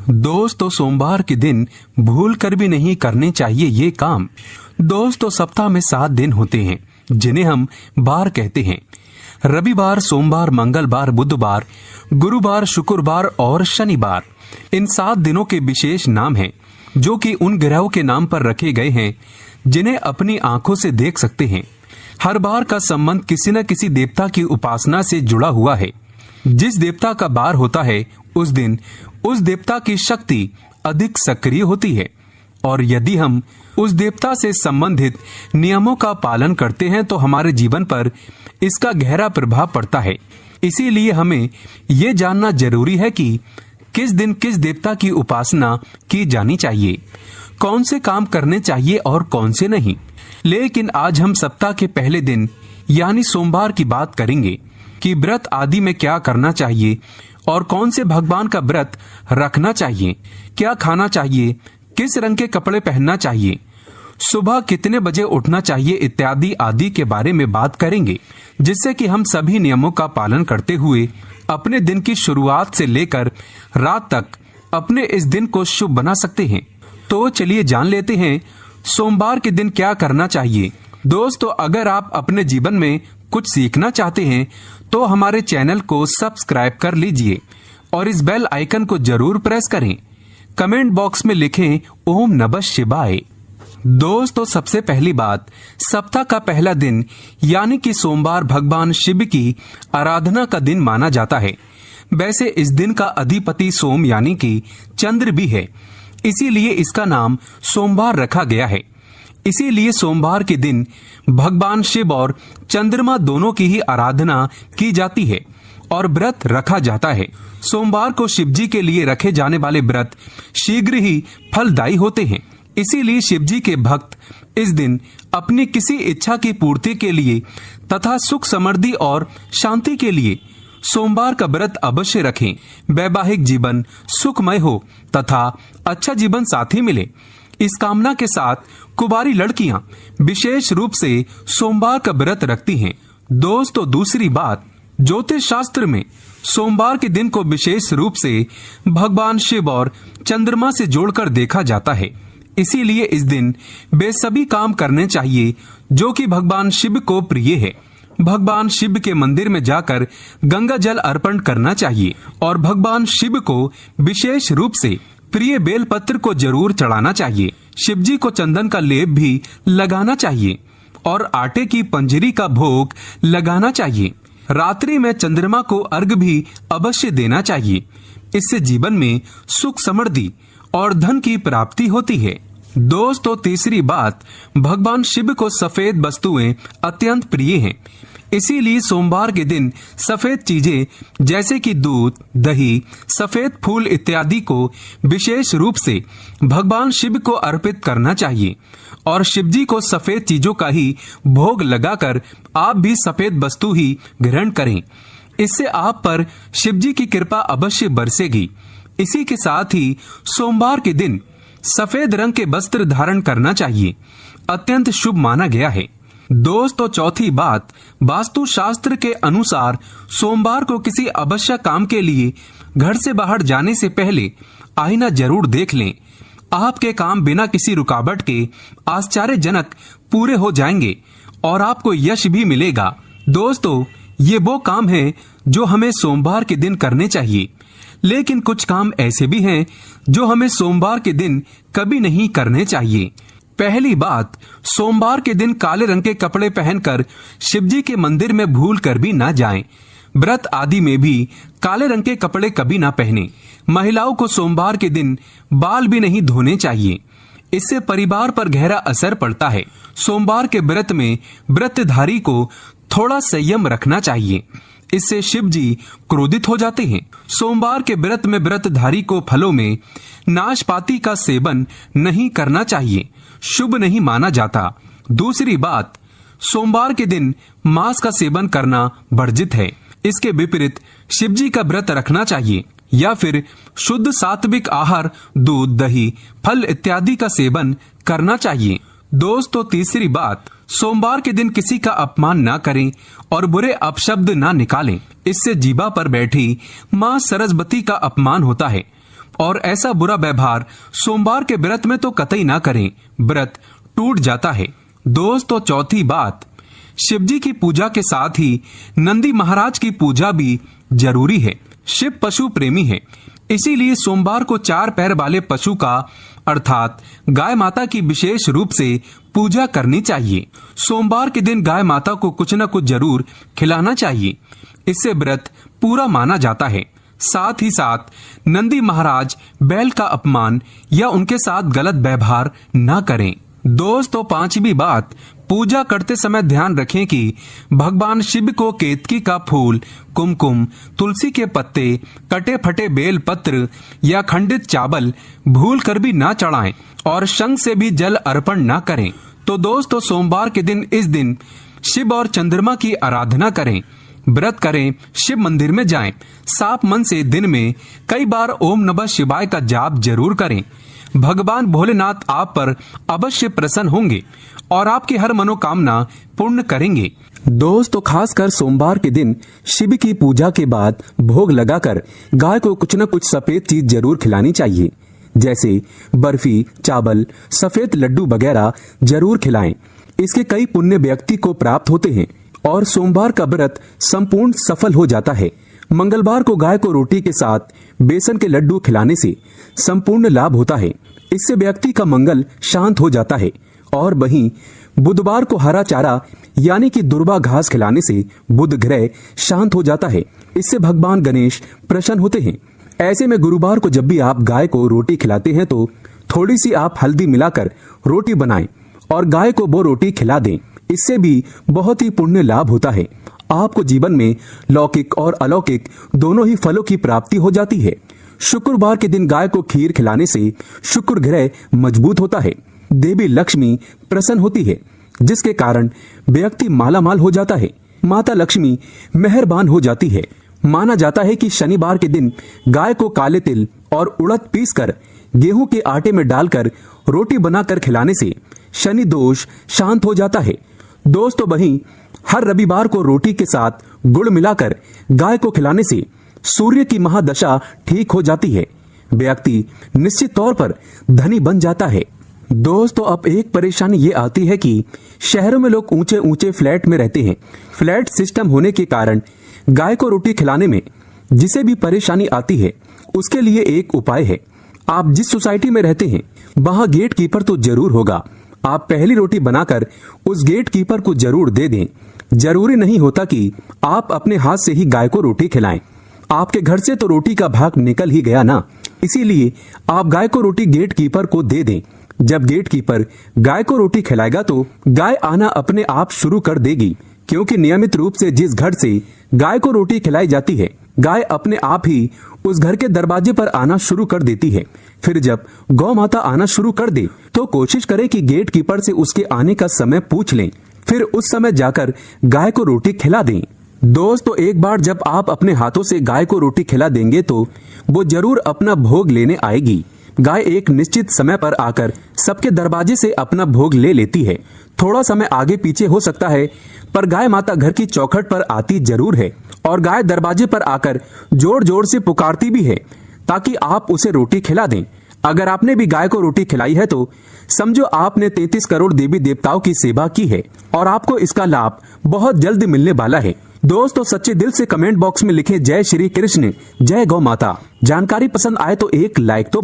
दोस्तों, सोमवार के दिन भूल कर भी नहीं करने चाहिए ये काम। दोस्तों, सप्ताह में 7 दिन होते हैं जिन्हें हम बार कहते हैं। रविवार, सोमवार, मंगलवार, बुधवार, गुरुवार, शुक्रवार और शनिवार। इन 7 दिनों के विशेष नाम हैं जो कि उन ग्रहों के नाम पर रखे गए हैं जिन्हें अपनी आंखों से देख सकते हैं। हर बार का संबंध किसी न किसी देवता की उपासना से जुड़ा हुआ है। जिस देवता का बार होता है उस दिन उस देवता की शक्ति अधिक सक्रिय होती है, और यदि हम उस देवता से संबंधित नियमों का पालन करते हैं तो हमारे जीवन पर इसका गहरा प्रभाव पड़ता है। इसीलिए हमें ये जानना जरूरी है कि किस दिन किस देवता की उपासना की जानी चाहिए, कौन से काम करने चाहिए और कौन से नहीं। लेकिन आज हम सप्ताह के पहले दिन यानी सोमवार की बात करेंगे कि व्रत आदि में क्या करना चाहिए और कौन से भगवान का व्रत रखना चाहिए, क्या खाना चाहिए, किस रंग के कपड़े पहनना चाहिए, सुबह कितने बजे उठना चाहिए इत्यादि आदि के बारे में बात करेंगे, जिससे कि हम सभी नियमों का पालन करते हुए अपने दिन की शुरुआत से लेकर रात तक अपने इस दिन को शुभ बना सकते हैं। तो चलिए जान लेते हैं सोमवार के दिन क्या करना चाहिए। दोस्तों, अगर आप अपने जीवन में कुछ सीखना चाहते हैं तो हमारे चैनल को सब्सक्राइब कर लीजिए और इस बेल आइकन को जरूर प्रेस करें। कमेंट बॉक्स में लिखें ओम नमः शिवाय। दोस्तों, सबसे पहली बात, सप्ताह का पहला दिन यानी कि सोमवार भगवान शिव की आराधना का दिन माना जाता है। वैसे इस दिन का अधिपति सोम यानी कि चंद्र भी है, इसीलिए इसका नाम सोमवार रखा गया है। इसीलिए सोमवार के दिन भगवान शिव और चंद्रमा दोनों की ही आराधना की जाती है और व्रत रखा जाता है। सोमवार को शिव जी के लिए रखे जाने वाले व्रत शीघ्र ही फलदायी होते हैं। इसीलिए शिव जी के भक्त इस दिन अपनी किसी इच्छा की पूर्ति के लिए तथा सुख समृद्धि और शांति के लिए सोमवार का व्रत अवश्य रखें। वैवाहिक जीवन सुखमय हो तथा अच्छा जीवन साथी मिले, इस कामना के साथ कुंवारी लड़कियां विशेष रूप से सोमवार का व्रत रखती हैं। दोस्तों, दूसरी बात, ज्योतिष शास्त्र में सोमवार के दिन को विशेष रूप से भगवान शिव और चंद्रमा से जोड़कर देखा जाता है। इसीलिए इस दिन वे सभी काम करने चाहिए जो कि भगवान शिव को प्रिय है। भगवान शिव के मंदिर में जाकर गंगा जल अर्पण करना चाहिए और भगवान शिव को विशेष रूप से प्रिय बेलपत्र को जरूर चढ़ाना चाहिए। शिव जी को चंदन का लेप भी लगाना चाहिए और आटे की पंजरी का भोग लगाना चाहिए। रात्रि में चंद्रमा को अर्घ भी अवश्य देना चाहिए। इससे जीवन में सुख समृद्धि और धन की प्राप्ति होती है। दोस्तों, तीसरी बात, भगवान शिव को सफेद वस्तुएं अत्यंत प्रिय हैं। इसीलिए सोमवार के दिन सफेद चीजें जैसे कि दूध, दही, सफेद फूल इत्यादि को विशेष रूप से भगवान शिव को अर्पित करना चाहिए और शिव जी को सफेद चीजों का ही भोग लगाकर आप भी सफेद वस्तु ही ग्रहण करें। इससे आप पर शिव जी की कृपा अवश्य बरसेगी। इसी के साथ ही सोमवार के दिन सफेद रंग के वस्त्र धारण करना चाहिए, अत्यंत शुभ माना गया है। दोस्तों, चौथी बात, वास्तु शास्त्र के अनुसार सोमवार को किसी आवश्यक काम के लिए घर से बाहर जाने से पहले आईना जरूर देख लें। आपके काम बिना किसी रुकावट के आश्चर्यजनक पूरे हो जाएंगे और आपको यश भी मिलेगा। दोस्तों, ये वो काम है जो हमें सोमवार के दिन करने चाहिए, लेकिन कुछ काम ऐसे भी हैं जो हमें सोमवार के दिन कभी नहीं करने चाहिए। पहली बात, सोमवार के दिन काले रंग के कपड़े पहनकर शिवजी के मंदिर में भूल कर भी ना जाएं। व्रत आदि में भी काले रंग के कपड़े कभी ना पहने। महिलाओं को सोमवार के दिन बाल भी नहीं धोने चाहिए, इससे परिवार पर गहरा असर पड़ता है। सोमवार के व्रत में व्रतधारी को थोड़ा संयम रखना चाहिए, इससे शिव जी क्रोधित हो जाते हैं। सोमवार के व्रत में व्रतधारी को फलों में नाशपाती का सेवन नहीं करना चाहिए, शुभ नहीं माना जाता। दूसरी बात, सोमवार के दिन मांस का सेवन करना वर्जित है। इसके विपरीत शिव जी का व्रत रखना चाहिए या फिर शुद्ध सात्विक आहार, दूध, दही, फल इत्यादि का सेवन करना चाहिए। दोस्तों, तीसरी बात, सोमवार के दिन किसी का अपमान ना करें और बुरे अपशब्द ना निकालें। इससे जीवा पर बैठी मां सरस्वती का अपमान होता है और ऐसा बुरा व्यवहार सोमवार के व्रत में तो कतई ना करें, व्रत टूट जाता है। दोस्तों चौथी बात, शिवजी की पूजा के साथ ही नंदी महाराज की पूजा भी जरूरी है। शिव पशु प्रेमी है, इसीलिए सोमवार को 4 पैर वाले पशु का अर्थात गाय माता की विशेष रूप से पूजा करनी चाहिए। सोमवार के दिन गाय माता को कुछ न कुछ जरूर खिलाना चाहिए, इससे व्रत पूरा माना जाता है। साथ ही साथ नंदी महाराज बैल का अपमान या उनके साथ गलत व्यवहार न करें। दोस्तों पांचवी बात, पूजा करते समय ध्यान रखें कि भगवान शिव को केतकी का फूल, कुमकुम, तुलसी के पत्ते, कटे फटे बेल पत्र या खंडित चावल भूल कर भी ना चढ़ाएं और शंख से भी जल अर्पण ना करें। तो दोस्तों सोमवार के दिन इस दिन शिव और चंद्रमा की आराधना करें, व्रत करें, शिव मंदिर में जाएं, साफ मन से दिन में कई बार ओम नमः शिवाय का जाप जरूर करें। भगवान भोलेनाथ आप पर अवश्य प्रसन्न होंगे और आपकी हर मनोकामना पूर्ण करेंगे। दोस्तों खासकर सोमवार के दिन शिव की पूजा के बाद भोग लगाकर गाय को कुछ न कुछ सफेद चीज जरूर खिलानी चाहिए, जैसे बर्फी, चावल, सफेद लड्डू वगैरह जरूर खिलाएं। इसके कई पुण्य व्यक्ति को प्राप्त होते हैं और सोमवार का व्रत संपूर्ण सफल हो जाता है। मंगलवार को गाय को रोटी के साथ बेसन के लड्डू खिलाने से संपूर्ण लाभ होता है, इससे व्यक्ति का मंगल शांत हो जाता है। और वहीं बुधवार को हरा चारा यानी कि दुर्वा घास खिलाने से बुध ग्रह शांत हो जाता है, इससे भगवान गणेश प्रसन्न होते हैं। ऐसे में गुरुवार को जब भी आप गाय को रोटी खिलाते हैं तो थोड़ी सी आप हल्दी मिलाकर रोटी बनाएं और गाय को वो रोटी खिला दें, इससे भी बहुत ही पुण्य लाभ होता है। आपको जीवन में लौकिक और अलौकिक दोनों ही फलों की प्राप्ति हो जाती है। शुक्रवार के दिन गाय को खीर खिलाने से शुक्र ग्रह मजबूत होता है, देवी लक्ष्मी प्रसन्न होती है, जिसके कारण व्यक्ति मालामाल हो जाता है, माता लक्ष्मी मेहरबान हो जाती है। माना जाता है कि शनिवार के दिन गाय को काले तिल और उड़द पीसकर गेहूं के आटे में डालकर रोटी बनाकर खिलाने से शनि दोष शांत हो जाता है। दोस्तों वहीं हर रविवार को रोटी के साथ गुड़ मिलाकर गाय को खिलाने से सूर्य की महादशा ठीक हो जाती है, व्यक्ति निश्चित तौर पर धनी बन जाता है। दोस्तों अब एक परेशानी ये आती है कि शहरों में लोग ऊंचे ऊंचे फ्लैट में रहते हैं। फ्लैट सिस्टम होने के कारण गाय को रोटी खिलाने में जिसे भी परेशानी आती है उसके लिए एक उपाय है। आप जिस सोसाइटी में रहते हैं वहां गेट कीपर तो जरूर होगा। आप पहली रोटी बनाकर उस गेट कीपर को जरूर दे दें। जरूरी नहीं होता कि आप अपने हाथ से ही गाय को रोटी खिलाएं। आपके घर से तो रोटी का भाग निकल ही गया ना, इसीलिए आप गाय को रोटी गेट कीपर को दे दें। जब गेट कीपर गाय को रोटी खिलाएगा तो गाय आना अपने आप शुरू कर देगी, क्योंकि नियमित रूप से जिस घर से गाय को रोटी खिलाई जाती है गाय अपने आप ही उस घर के दरवाजे पर आना शुरू कर देती है। फिर जब गौ माता आना शुरू कर दे तो कोशिश करें कि गेट कीपर से उसके आने का समय पूछ लें, फिर उस समय जाकर गाय को रोटी खिला दें। दोस्तों एक बार जब आप अपने हाथों से गाय को रोटी खिला देंगे तो वो जरूर अपना भोग लेने आएगी। गाय एक निश्चित समय पर आकर सबके दरवाजे से अपना भोग ले लेती है। थोड़ा समय आगे पीछे हो सकता है, पर गाय माता घर की चौखट पर आती जरूर है और गाय दरवाजे पर आकर जोर जोर से पुकारती भी है ताकि आप उसे रोटी खिला दें। अगर आपने भी गाय को रोटी खिलाई है तो समझो आपने 33 करोड़ देवी देवताओं की सेवा की है और आपको इसका लाभ बहुत जल्द मिलने वाला है। दोस्तों सच्चे दिल से कमेंट बॉक्स में लिखें जय श्री कृष्ण, जय गौ माता। जानकारी पसंद आए तो एक लाइक तो